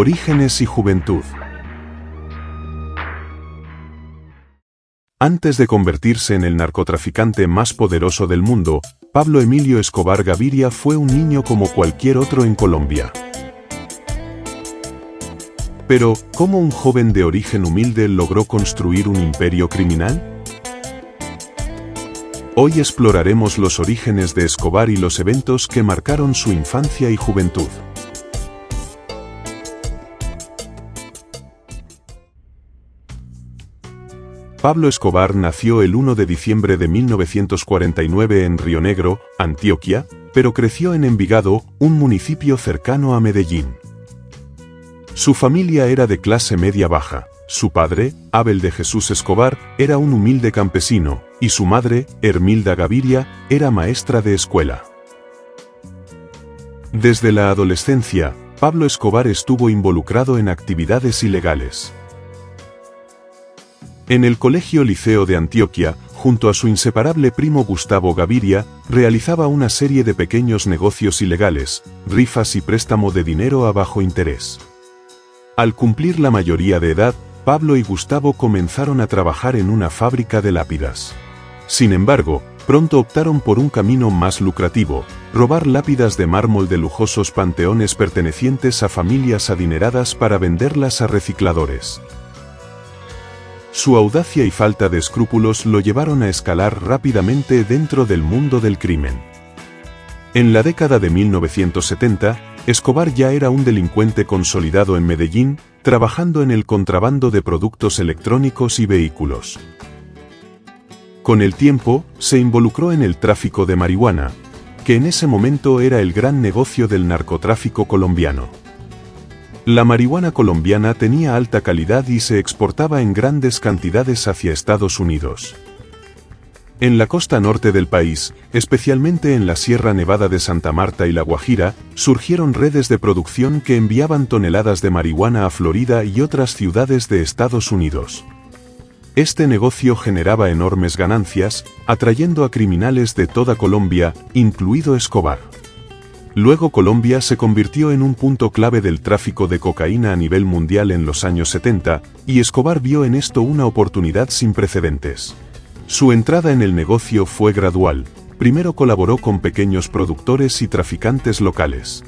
Orígenes y juventud. Antes de convertirse en el narcotraficante más poderoso del mundo, Pablo Emilio Escobar Gaviria fue un niño como cualquier otro en Colombia. Pero, ¿cómo un joven de origen humilde logró construir un imperio criminal? Hoy exploraremos los orígenes de Escobar y los eventos que marcaron su infancia y juventud. Pablo Escobar nació el 1 de diciembre de 1949 en Río Negro, Antioquia, pero creció en Envigado, un municipio cercano a Medellín. Su familia era de clase media-baja. Su padre, Abel de Jesús Escobar, era un humilde campesino, y su madre, Hermilda Gaviria, era maestra de escuela. Desde la adolescencia, Pablo Escobar estuvo involucrado en actividades ilegales. En el Colegio Liceo de Antioquia, junto a su inseparable primo Gustavo Gaviria, realizaba una serie de pequeños negocios ilegales, rifas y préstamo de dinero a bajo interés. Al cumplir la mayoría de edad, Pablo y Gustavo comenzaron a trabajar en una fábrica de lápidas. Sin embargo, pronto optaron por un camino más lucrativo: robar lápidas de mármol de lujosos panteones pertenecientes a familias adineradas para venderlas a recicladores. Su audacia y falta de escrúpulos lo llevaron a escalar rápidamente dentro del mundo del crimen. En la década de 1970, Escobar ya era un delincuente consolidado en Medellín, trabajando en el contrabando de productos electrónicos y vehículos. Con el tiempo, se involucró en el tráfico de marihuana, que en ese momento era el gran negocio del narcotráfico colombiano. La marihuana colombiana tenía alta calidad y se exportaba en grandes cantidades hacia Estados Unidos. En la costa norte del país, especialmente en la Sierra Nevada de Santa Marta y La Guajira, surgieron redes de producción que enviaban toneladas de marihuana a Florida y otras ciudades de Estados Unidos. Este negocio generaba enormes ganancias, atrayendo a criminales de toda Colombia, incluido Escobar. Luego Colombia se convirtió en un punto clave del tráfico de cocaína a nivel mundial en los años 70, y Escobar vio en esto una oportunidad sin precedentes. Su entrada en el negocio fue gradual. Primero colaboró con pequeños productores y traficantes locales.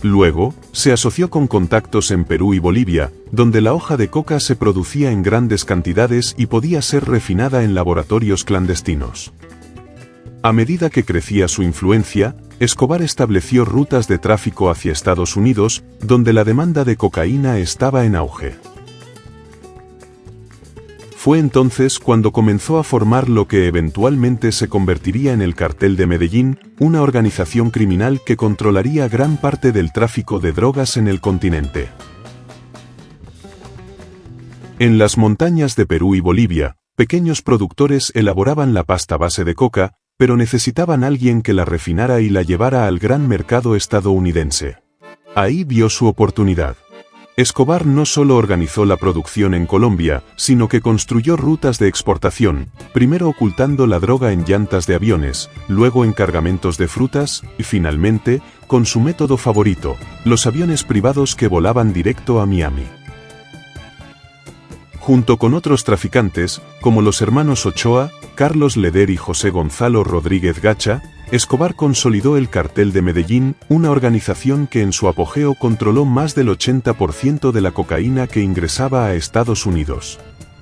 Luego, se asoció con contactos en Perú y Bolivia, donde la hoja de coca se producía en grandes cantidades y podía ser refinada en laboratorios clandestinos. A medida que crecía su influencia, Escobar estableció rutas de tráfico hacia Estados Unidos, donde la demanda de cocaína estaba en auge. Fue entonces cuando comenzó a formar lo que eventualmente se convertiría en el Cartel de Medellín, una organización criminal que controlaría gran parte del tráfico de drogas en el continente. En las montañas de Perú y Bolivia, pequeños productores elaboraban la pasta base de coca, pero necesitaban alguien que la refinara y la llevara al gran mercado estadounidense. Ahí vio su oportunidad. Escobar no solo organizó la producción en Colombia, sino que construyó rutas de exportación, primero ocultando la droga en llantas de aviones, luego en cargamentos de frutas, y finalmente, con su método favorito, los aviones privados que volaban directo a Miami. Junto con otros traficantes, como los hermanos Ochoa, Carlos Leder y José Gonzalo Rodríguez Gacha, Escobar consolidó el Cartel de Medellín, una organización que en su apogeo controló más del 80% de la cocaína que ingresaba a Estados Unidos.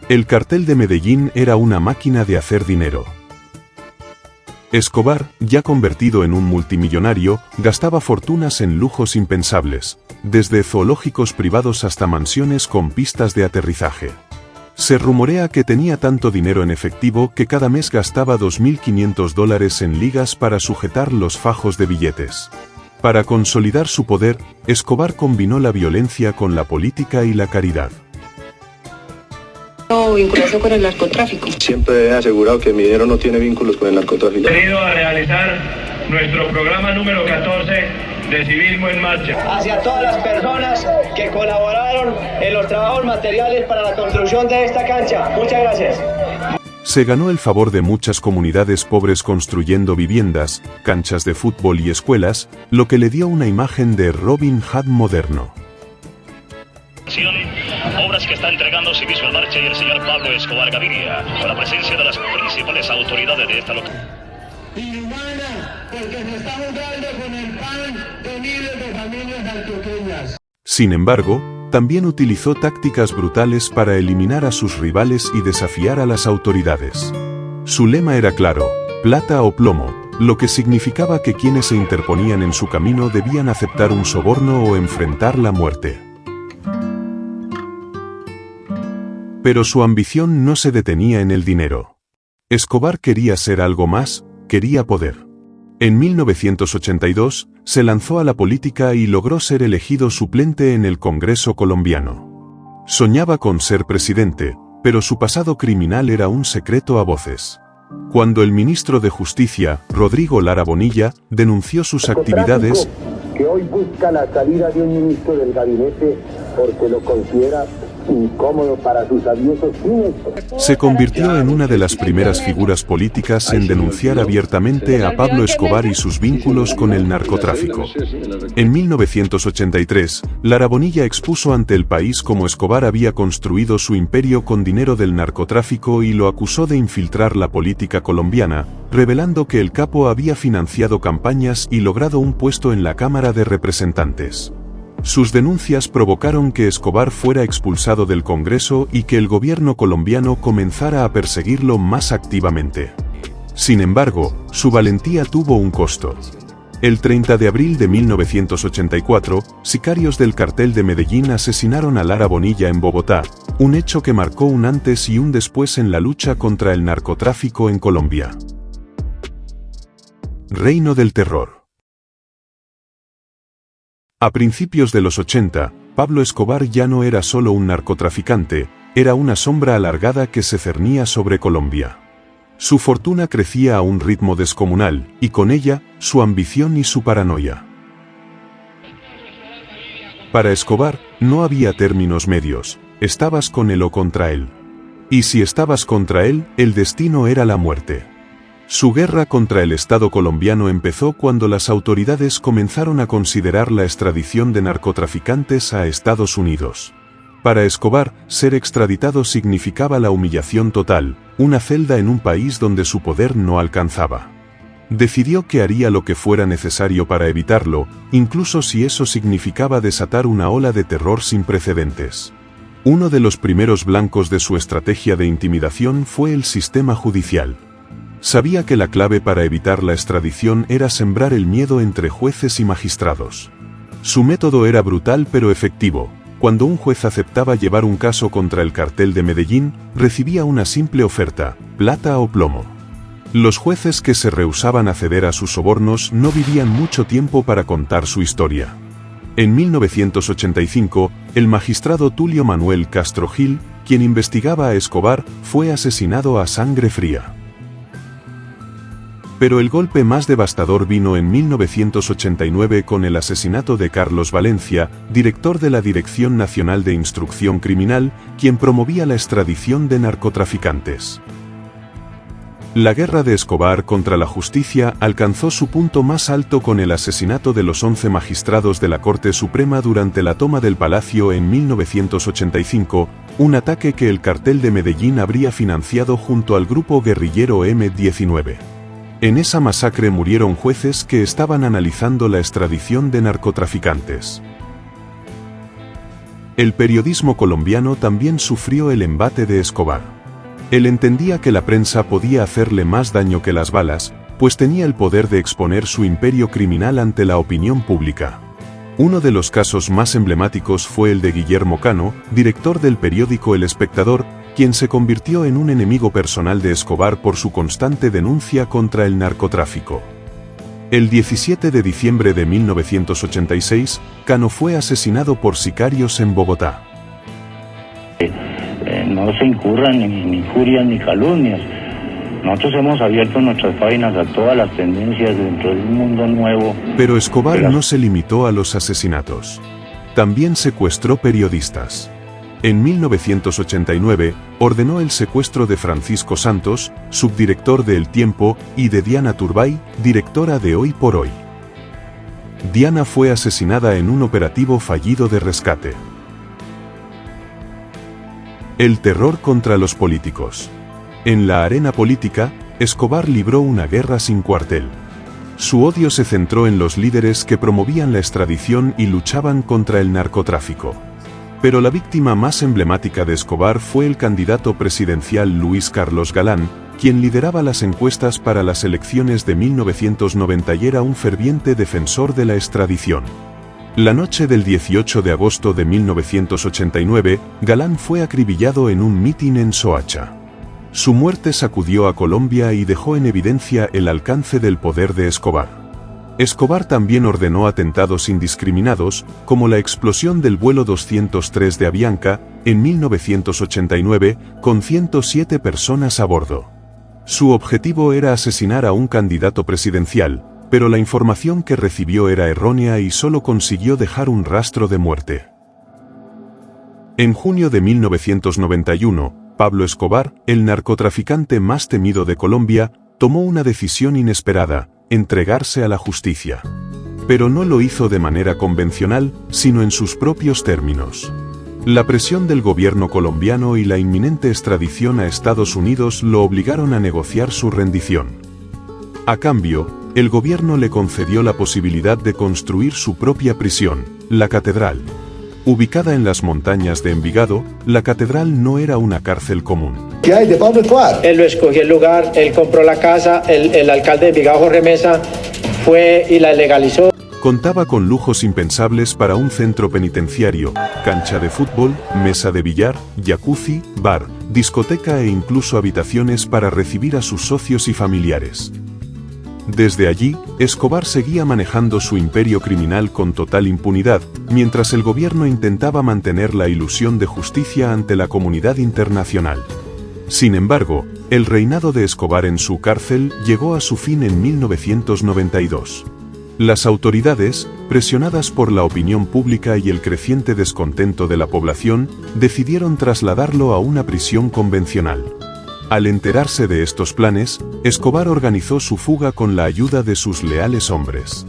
El Cartel de Medellín era una máquina de hacer dinero. Escobar, ya convertido en un multimillonario, gastaba fortunas en lujos impensables, desde zoológicos privados hasta mansiones con pistas de aterrizaje. Se rumorea que tenía tanto dinero en efectivo que cada mes gastaba $2.500 en ligas para sujetar los fajos de billetes. Para consolidar su poder, Escobar combinó la violencia con la política y la caridad. Vinculación con el narcotráfico. Siempre he asegurado que mi dinero no tiene vínculos con el narcotráfico. Venido a realizar nuestro programa número 14 de Civismo en Marcha. Hacia todas las personas que colaboraron en los trabajos materiales para la construcción de esta cancha. Muchas gracias. Se ganó el favor de muchas comunidades pobres construyendo viviendas, canchas de fútbol y escuelas, lo que le dio una imagen de Robin Hood moderno. las que está entregando Civismo en Marcha y el señor Pablo Escobar Gaviria, con la presencia de las principales autoridades de esta localidad. Inhumana, porque se está jugando con el pan de miles de familias antioqueñas. Sin embargo, también utilizó tácticas brutales para eliminar a sus rivales y desafiar a las autoridades. Su lema era claro: plata o plomo, lo que significaba que quienes se interponían en su camino debían aceptar un soborno o enfrentar la muerte. Pero su ambición no se detenía en el dinero. Escobar quería ser algo más, quería poder. En 1982, se lanzó a la política y logró ser elegido suplente en el Congreso colombiano. Soñaba con ser presidente, pero su pasado criminal era un secreto a voces. Cuando el ministro de Justicia, Rodrigo Lara Bonilla, denunció sus actividades, que hoy busca la salida de un ministro del gabinete porque lo considera incómodo para sus aviosos fines, se convirtió en una de las primeras figuras políticas en denunciar abiertamente a Pablo Escobar y sus vínculos con el narcotráfico. En 1983, Lara Bonilla expuso ante el país cómo Escobar había construido su imperio con dinero del narcotráfico y lo acusó de infiltrar la política colombiana, revelando que el capo había financiado campañas y logrado un puesto en la Cámara de Representantes. Sus denuncias provocaron que Escobar fuera expulsado del Congreso y que el gobierno colombiano comenzara a perseguirlo más activamente. Sin embargo, su valentía tuvo un costo. El 30 de abril de 1984, sicarios del cartel de Medellín asesinaron a Lara Bonilla en Bogotá, un hecho que marcó un antes y un después en la lucha contra el narcotráfico en Colombia. Reino del terror. A principios de los 80, Pablo Escobar ya no era solo un narcotraficante, era una sombra alargada que se cernía sobre Colombia. Su fortuna crecía a un ritmo descomunal, y con ella, su ambición y su paranoia. Para Escobar, no había términos medios, estabas con él o contra él. Y si estabas contra él, el destino era la muerte. Su guerra contra el Estado colombiano empezó cuando las autoridades comenzaron a considerar la extradición de narcotraficantes a Estados Unidos. Para Escobar, ser extraditado significaba la humillación total, una celda en un país donde su poder no alcanzaba. Decidió que haría lo que fuera necesario para evitarlo, incluso si eso significaba desatar una ola de terror sin precedentes. Uno de los primeros blancos de su estrategia de intimidación fue el sistema judicial. Sabía que la clave para evitar la extradición era sembrar el miedo entre jueces y magistrados. Su método era brutal pero efectivo. Cuando un juez aceptaba llevar un caso contra el cartel de Medellín, recibía una simple oferta: plata o plomo. Los jueces que se rehusaban a ceder a sus sobornos no vivían mucho tiempo para contar su historia. En 1985, el magistrado Tulio Manuel Castro Gil, quien investigaba a Escobar, fue asesinado a sangre fría. Pero el golpe más devastador vino en 1989 con el asesinato de Carlos Valencia, director de la Dirección Nacional de Instrucción Criminal, quien promovía la extradición de narcotraficantes. La guerra de Escobar contra la justicia alcanzó su punto más alto con el asesinato de los 11 magistrados de la Corte Suprema durante la toma del Palacio en 1985, un ataque que el cartel de Medellín habría financiado junto al grupo guerrillero M-19. En esa masacre murieron jueces que estaban analizando la extradición de narcotraficantes. El periodismo colombiano también sufrió el embate de Escobar. Él entendía que la prensa podía hacerle más daño que las balas, pues tenía el poder de exponer su imperio criminal ante la opinión pública. Uno de los casos más emblemáticos fue el de Guillermo Cano, director del periódico El Espectador, quien se convirtió en un enemigo personal de Escobar por su constante denuncia contra el narcotráfico. El 17 de diciembre de 1986, Cano fue asesinado por sicarios en Bogotá. No se incurran en injurias ni calumnias. Nosotros hemos abierto nuestras páginas a todas las tendencias dentro de un mundo nuevo. Pero Escobar no se limitó a los asesinatos. También secuestró periodistas. En 1989, ordenó el secuestro de Francisco Santos, subdirector de El Tiempo, y de Diana Turbay, directora de Hoy por Hoy. Diana fue asesinada en un operativo fallido de rescate. El terror contra los políticos. En la arena política, Escobar libró una guerra sin cuartel. Su odio se centró en los líderes que promovían la extradición y luchaban contra el narcotráfico. Pero la víctima más emblemática de Escobar fue el candidato presidencial Luis Carlos Galán, quien lideraba las encuestas para las elecciones de 1990 y era un ferviente defensor de la extradición. La noche del 18 de agosto de 1989, Galán fue acribillado en un mitin en Soacha. Su muerte sacudió a Colombia y dejó en evidencia el alcance del poder de Escobar. Escobar también ordenó atentados indiscriminados, como la explosión del vuelo 203 de Avianca, en 1989, con 107 personas a bordo. Su objetivo era asesinar a un candidato presidencial, pero la información que recibió era errónea y solo consiguió dejar un rastro de muerte. En junio de 1991, Pablo Escobar, el narcotraficante más temido de Colombia, tomó una decisión inesperada: entregarse a la justicia. Pero no lo hizo de manera convencional, sino en sus propios términos. La presión del gobierno colombiano y la inminente extradición a Estados Unidos lo obligaron a negociar su rendición. A cambio, el gobierno le concedió la posibilidad de construir su propia prisión, la Catedral. Ubicada en las montañas de Envigado, la Catedral no era una cárcel común. ¿Qué hay de Pablo Escobar? Él lo escogió el lugar, él compró la casa, el alcalde de Envigado, Jorge Mesa, fue y la legalizó. Contaba con lujos impensables para un centro penitenciario: cancha de fútbol, mesa de billar, jacuzzi, bar, discoteca e incluso habitaciones para recibir a sus socios y familiares. Desde allí, Escobar seguía manejando su imperio criminal con total impunidad, mientras el gobierno intentaba mantener la ilusión de justicia ante la comunidad internacional. Sin embargo, el reinado de Escobar en su cárcel llegó a su fin en 1992. Las autoridades, presionadas por la opinión pública y el creciente descontento de la población, decidieron trasladarlo a una prisión convencional. Al enterarse de estos planes, Escobar organizó su fuga con la ayuda de sus leales hombres.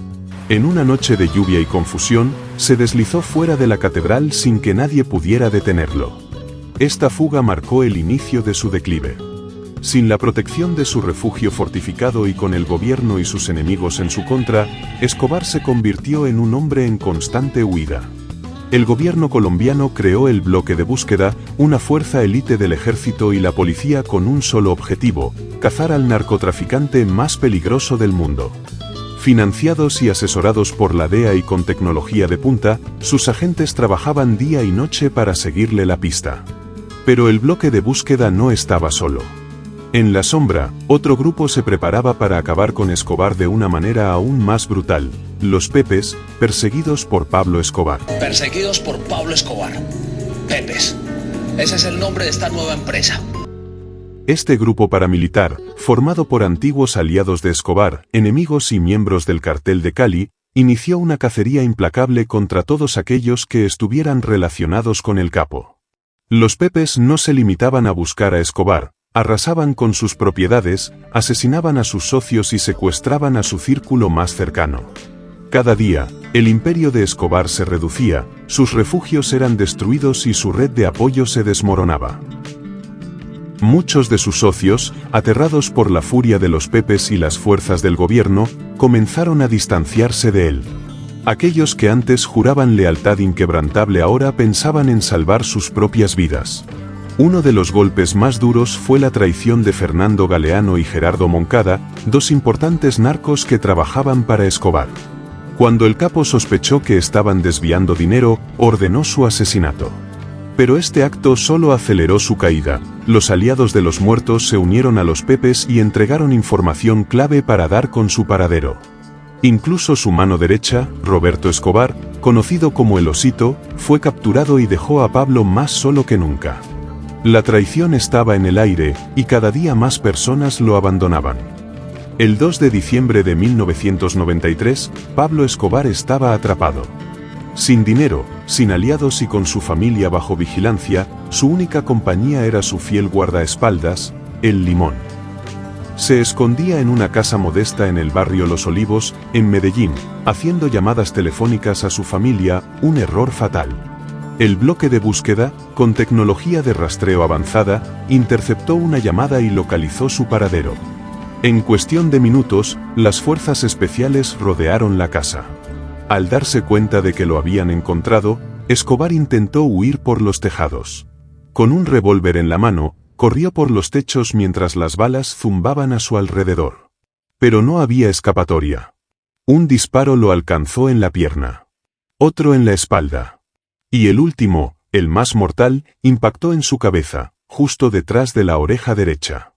En una noche de lluvia y confusión, se deslizó fuera de la catedral sin que nadie pudiera detenerlo. Esta fuga marcó el inicio de su declive. Sin la protección de su refugio fortificado y con el gobierno y sus enemigos en su contra, Escobar se convirtió en un hombre en constante huida. El gobierno colombiano creó el Bloque de Búsqueda, una fuerza élite del ejército y la policía con un solo objetivo: cazar al narcotraficante más peligroso del mundo. Financiados y asesorados por la DEA y con tecnología de punta, sus agentes trabajaban día y noche para seguirle la pista. Pero el Bloque de Búsqueda no estaba solo. En la sombra, otro grupo se preparaba para acabar con Escobar de una manera aún más brutal: los Pepes, perseguidos por Pablo Escobar. Perseguidos por Pablo Escobar. Pepes. Ese es el nombre de esta nueva empresa. Este grupo paramilitar, formado por antiguos aliados de Escobar, enemigos y miembros del cartel de Cali, inició una cacería implacable contra todos aquellos que estuvieran relacionados con el capo. Los Pepes no se limitaban a buscar a Escobar. Arrasaban con sus propiedades, asesinaban a sus socios y secuestraban a su círculo más cercano. Cada día, el imperio de Escobar se reducía, sus refugios eran destruidos y su red de apoyo se desmoronaba. Muchos de sus socios, aterrados por la furia de los Pepes y las fuerzas del gobierno, comenzaron a distanciarse de él. Aquellos que antes juraban lealtad inquebrantable ahora pensaban en salvar sus propias vidas. Uno de los golpes más duros fue la traición de Fernando Galeano y Gerardo Moncada, dos importantes narcos que trabajaban para Escobar. Cuando el capo sospechó que estaban desviando dinero, ordenó su asesinato. Pero este acto solo aceleró su caída. Los aliados de los muertos se unieron a los Pepes y entregaron información clave para dar con su paradero. Incluso su mano derecha, Roberto Escobar, conocido como el Osito, fue capturado y dejó a Pablo más solo que nunca. La traición estaba en el aire, y cada día más personas lo abandonaban. El 2 de diciembre de 1993, Pablo Escobar estaba atrapado. Sin dinero, sin aliados y con su familia bajo vigilancia, su única compañía era su fiel guardaespaldas, el Limón. Se escondía en una casa modesta en el barrio Los Olivos, en Medellín, haciendo llamadas telefónicas a su familia, un error fatal. El bloque de búsqueda, con tecnología de rastreo avanzada, interceptó una llamada y localizó su paradero. En cuestión de minutos, las fuerzas especiales rodearon la casa. Al darse cuenta de que lo habían encontrado, Escobar intentó huir por los tejados. Con un revólver en la mano, corrió por los techos mientras las balas zumbaban a su alrededor. Pero no había escapatoria. Un disparo lo alcanzó en la pierna. Otro en la espalda. Y el último, el más mortal, impactó en su cabeza, justo detrás de la oreja derecha.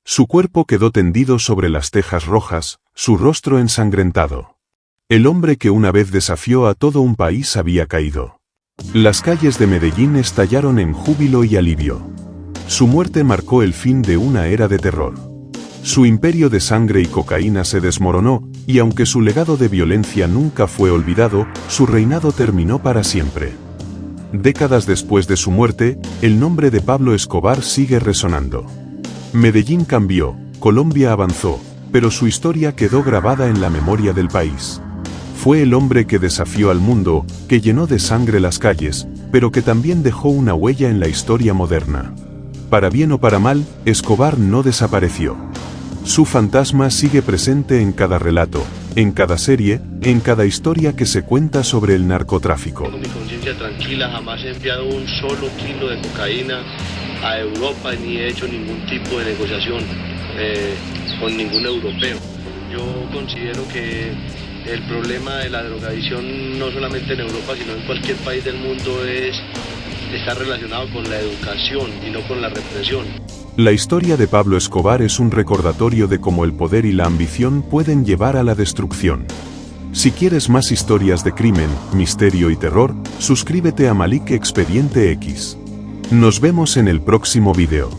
Su cuerpo quedó tendido sobre las tejas rojas, su rostro ensangrentado. El hombre que una vez desafió a todo un país había caído. Las calles de Medellín estallaron en júbilo y alivio. Su muerte marcó el fin de una era de terror. Su imperio de sangre y cocaína se desmoronó, y aunque su legado de violencia nunca fue olvidado, su reinado terminó para siempre. Décadas después de su muerte, el nombre de Pablo Escobar sigue resonando. Medellín cambió, Colombia avanzó, pero su historia quedó grabada en la memoria del país. Fue el hombre que desafió al mundo, que llenó de sangre las calles, pero que también dejó una huella en la historia moderna. Para bien o para mal, Escobar no desapareció. Su fantasma sigue presente en cada relato, en cada serie, en cada historia que se cuenta sobre el narcotráfico. Con mi conciencia tranquila, jamás he enviado un solo kilo de cocaína a Europa ni he hecho ningún tipo de negociación con ningún europeo. Yo considero que el problema de la drogadicción no solamente en Europa sino en cualquier país del mundo está relacionado con la educación y no con la represión. La historia de Pablo Escobar es un recordatorio de cómo el poder y la ambición pueden llevar a la destrucción. Si quieres más historias de crimen, misterio y terror, suscríbete a Malik Expediente X. Nos vemos en el próximo video.